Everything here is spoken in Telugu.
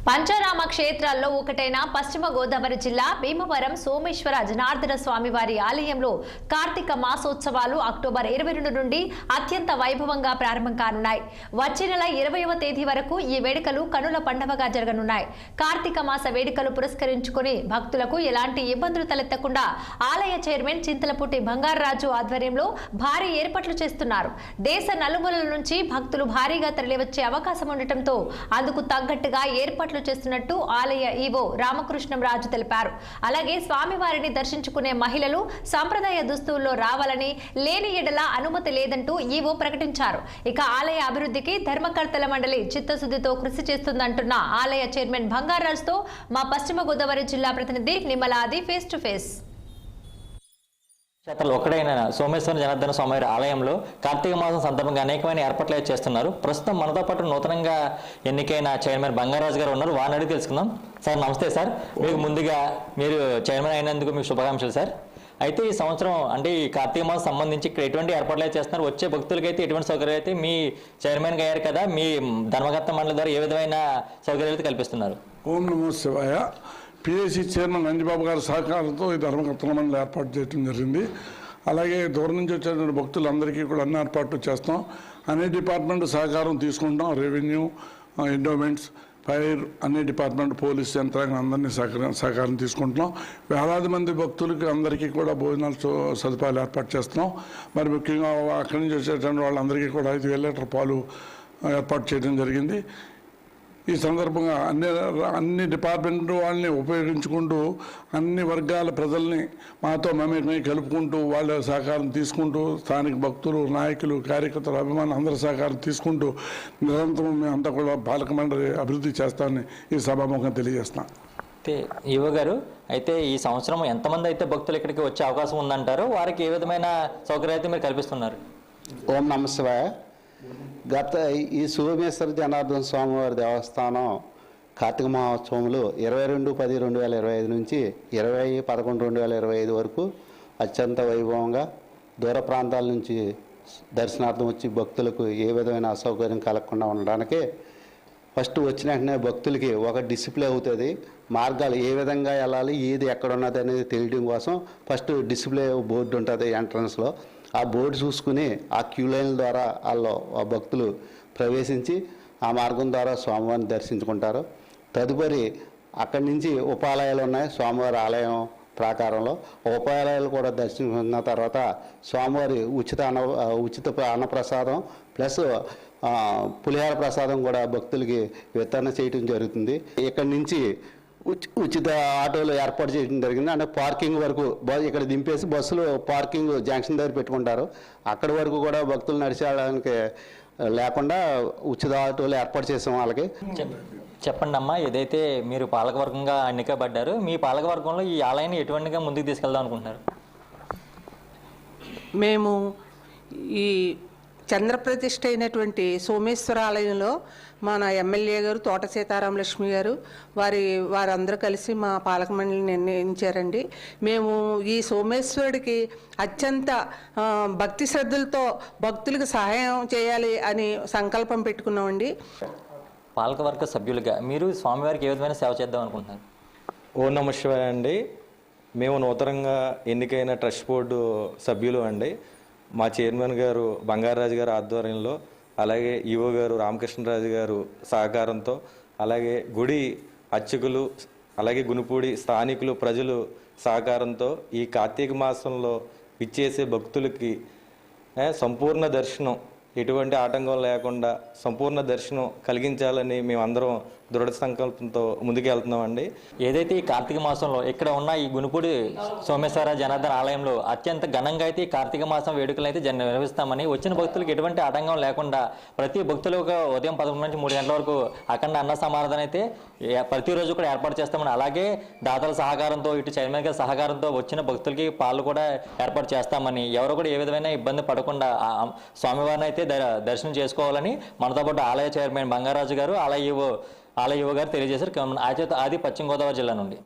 పంచారామ క్షేత్రాల్లో ఒకటైన పశ్చిమ గోదావరి జిల్లా భీమవరం సోమేశ్వర జనార్దన స్వామివారి ఆలయంలో కార్తీక మాసోత్సవాలు అక్టోబర్ 22 నుండి అత్యంత వైభవంగా ప్రారంభం కానున్నాయి. వచ్చే నెల 20వ తేదీ వరకు ఈ వేడుకలు కనుల పండుగగా జరగనున్నాయి. కార్తీక మాస వేడుకలు పురస్కరించుకుని భక్తులకు ఎలాంటి ఇబ్బందులు తలెత్తకుండా ఆలయ చైర్మన్ చింతలపూటి బంగారరాజు ఆధ్వర్యంలో భారీ ఏర్పాట్లు చేస్తున్నారు. దేశ నలుమూలల నుంచి భక్తులు భారీగా తరలివచ్చే అవకాశం ఉండటంతో అందుకు తగ్గట్టుగా ఏర్పాట్లు చేస్తున్నట్టు ఆలయ ఈవో రామకృష్ణంరాజు తెలిపారు. అలాగే స్వామివారిని దర్శించుకునే మహిళలు సంప్రదాయ దుస్తుల్లో రావాలని, లేని ఎడల అనుమతి లేదంటూ ఈవో ప్రకటించారు. ఇక ఆలయ అభివృద్ధికి ధర్మకర్తల మండలి చిత్తశుద్ధితో కృషి చేస్తుందంటున్న ఆలయ చైర్మన్ బంగారరాజుతో మా పశ్చిమ గోదావరి జిల్లా ప్రతినిధి నిమ్మలాది ఫేస్ టు ఫేస్. క్షేత్రాలు ఒక్కడైన సోమేశ్వర జనార్దన స్వామివారి ఆలయంలో కార్తీక మాసం సందర్భంగా అనేకమైన ఏర్పాట్లు చేస్తున్నారు. ప్రస్తుతం మనతో పాటు నూతనంగా ఎన్నికైన చైర్మన్ బంగారాజు గారు ఉన్నారు. వారిని అడిగి తెలుసుకుందాం. సార్ నమస్తే సార్. మీకు ముందుగా మీరు చైర్మన్ అయినందుకు మీకు శుభాకాంక్షలు సార్. అయితే ఈ సంవత్సరం అంటే ఈ కార్తీక మాసం సంబంధించి ఇక్కడ ఎటువంటి ఏర్పాట్లు చేస్తున్నారు, వచ్చే భక్తులకైతే ఎటువంటి సౌకర్యాలు అయితే మీ చైర్మన్గా అయ్యారు కదా, మీ ధర్మకర్త మండలి ద్వారా ఏ విధమైన సౌకర్యాలు అయితే కల్పిస్తున్నారు? ఓం నమో శివాయ. పిఎస్సి చైర్మన్ నందిబాబు గారి సహకారంతో ఈ ధర్మకర్తల మండలి ఏర్పాటు చేయడం జరిగింది. అలాగే దూరం నుంచి వచ్చేటువంటి భక్తులందరికీ కూడా అన్ని ఏర్పాట్లు చేస్తాం. అన్ని డిపార్ట్మెంట్ సహకారం తీసుకుంటాం. రెవెన్యూ, ఎండోమెంట్స్, ఫైర్, అన్ని డిపార్ట్మెంట్, పోలీస్ యంత్రాంగం అందరినీ సహకారం తీసుకుంటున్నాం. వేలాది మంది భక్తులకి అందరికీ కూడా భోజనాలు సదుపాయాలు ఏర్పాటు చేస్తున్నాం. మరి ముఖ్యంగా అక్కడి నుంచి వచ్చేటువంటి వాళ్ళందరికీ కూడా 5,000 లీటర్ పాలు ఏర్పాటు చేయడం జరిగింది. ఈ సందర్భంగా అన్ని డిపార్ట్మెంట్ వాళ్ళని ఉపయోగించుకుంటూ అన్ని వర్గాల ప్రజల్ని మాతో మమేకమై కలుపుకుంటూ వాళ్ళ సహకారం తీసుకుంటూ స్థానిక భక్తులు, నాయకులు, కార్యకర్తలు, అభిమానులు అందరి సహకారం తీసుకుంటూ నిరంతరం మేమంతా కూడా పాలక మండలి అభివృద్ధి చేస్తామని ఈ సభాముఖంగా తెలియజేస్తాం. అయితే ఈవో గారు, అయితే ఈ సంవత్సరం ఎంతమంది అయితే భక్తులు ఇక్కడికి వచ్చే అవకాశం ఉందంటారో వారికి ఏ విధమైన సౌకర్యాలు అయితే మీరు కల్పిస్తున్నారు? ఓం నమ శివాయ. గత ఈ సోమేశ్వర జనార్దన స్వామివారి దేవస్థానం కార్తీక మహోత్సవంలో 22/10/2025 నుంచి 20/11/2025 వరకు అత్యంత వైభవంగా దూర ప్రాంతాల నుంచి దర్శనార్థం వచ్చి భక్తులకు ఏ విధమైన అసౌకర్యం కలగకుండా ఉండడానికి ఫస్ట్ వచ్చిన వెంటనే భక్తులకి ఒక డిసిప్లే అవుతుంది. మార్గాలు ఏ విధంగా వెళ్ళాలి, ఏది ఎక్కడ ఉన్నది అనేది తెలియడం కోసం ఫస్ట్ డిసిప్లే బోర్డు ఉంటుంది ఎంట్రన్స్లో. ఆ బోర్డు చూసుకుని ఆ క్యూ లైన్ల ద్వారా వాళ్ళు ఆ భక్తులు ప్రవేశించి ఆ మార్గం ద్వారా స్వామివారిని దర్శించుకుంటారు. తదుపరి అక్కడి నుంచి ఉపాలయాలు ఉన్నాయి స్వామివారి ఆలయం ప్రాకారంలో. ఉపాలయాలు కూడా దర్శించుకున్న తర్వాత స్వామివారి ఉచిత అన్నప్రసాదం ప్లస్ పులిహార ప్రసాదం కూడా భక్తులకి వితరణ చేయడం జరుగుతుంది. ఇక్కడి నుంచి ఉచిత ఆటోలు ఏర్పాటు చేయడం జరిగింది. అంటే పార్కింగ్ వరకు ఇక్కడ దింపేసి బస్సులు పార్కింగ్ జంక్షన్ దగ్గర పెట్టుకుంటారు. అక్కడి వరకు కూడా భక్తులు నడిచేయడానికి లేకుండా ఉచిత ఆటోలు ఏర్పాటు చేసాం వాళ్ళకి. చెప్పండి అమ్మా, ఏదైతే మీరు పాలకవర్గంగా ఎన్నికబడ్డారు, మీ పాలకవర్గంలో ఈ ఆలయాన్ని ఎటువంటిగా ముందుకు తీసుకెళ్దాం అనుకుంటున్నారు? మేము ఈ చంద్రప్రతిష్ఠ అయినటువంటి సోమేశ్వర ఆలయంలో మన ఎమ్మెల్యే గారు తోట సీతారామలక్ష్మి గారు వారందరూ కలిసి మా పాలక మండలిని నిర్ణయించారండి. మేము ఈ సోమేశ్వరుడికి అత్యంత భక్తి శ్రద్ధలతో భక్తులకు సహాయం చేయాలి అని సంకల్పం పెట్టుకున్నామండి. పాలకవర్గ సభ్యులుగా మీరు స్వామివారికి ఏ విధమైన సేవ చేద్దాం అనుకుంటున్నారు? ఓం నమ శివాయ అండి. మేము నూతనంగా ఎన్నికైన ట్రస్ట్ బోర్డు సభ్యులు అండి. మా చైర్మన్ గారు బంగారరాజు గారు ఆధ్వర్యంలో, అలాగే ఈవో గారు రామకృష్ణరాజు గారు సహకారంతో, అలాగే గుడి అర్చకులు, అలాగే గునుపూడి స్థానికులు, ప్రజలు సహకారంతో ఈ కార్తీక మాసంలో ఇచ్చేసే భక్తులకి సంపూర్ణ దర్శనం, ఎటువంటి ఆటంకం లేకుండా సంపూర్ణ దర్శనం కలిగించాలని మేమందరం దృఢ సంకల్పంతో ముందుకు వెళ్తున్నామండి. ఏదైతే ఈ కార్తీక మాసంలో ఇక్కడ ఉన్న ఈ గునుపూడి సోమేశ్వర జనార్దన ఆలయంలో అత్యంత ఘనంగా అయితే ఈ కార్తీక మాసం వేడుకలు అయితే నిర్వహిస్తామని, వచ్చిన భక్తులకు ఎటువంటి ఆటంకం లేకుండా ప్రతి భక్తులకు ఉదయం 11 నుంచి 3 గంటల వరకు అఖండ అన్న సమారాధన అయితే ప్రతిరోజు కూడా ఏర్పాటు చేస్తామని, అలాగే దాతల సహకారంతో, ఇటు చైర్మన్ గారి సహకారంతో వచ్చిన భక్తులకి పాలు కూడా ఏర్పాటు చేస్తామని, ఎవరు కూడా ఏ విధమైన ఇబ్బంది పడకుండా స్వామివారిని అయితే దర్శనం చేసుకోవాలని మనతో పాటు ఆలయ చైర్మన్ బంగారాజు గారు, ఆలయ యువ గారు తెలియజేశారు. ఆది పశ్చిమ గోదావరి జిల్లా నుండి.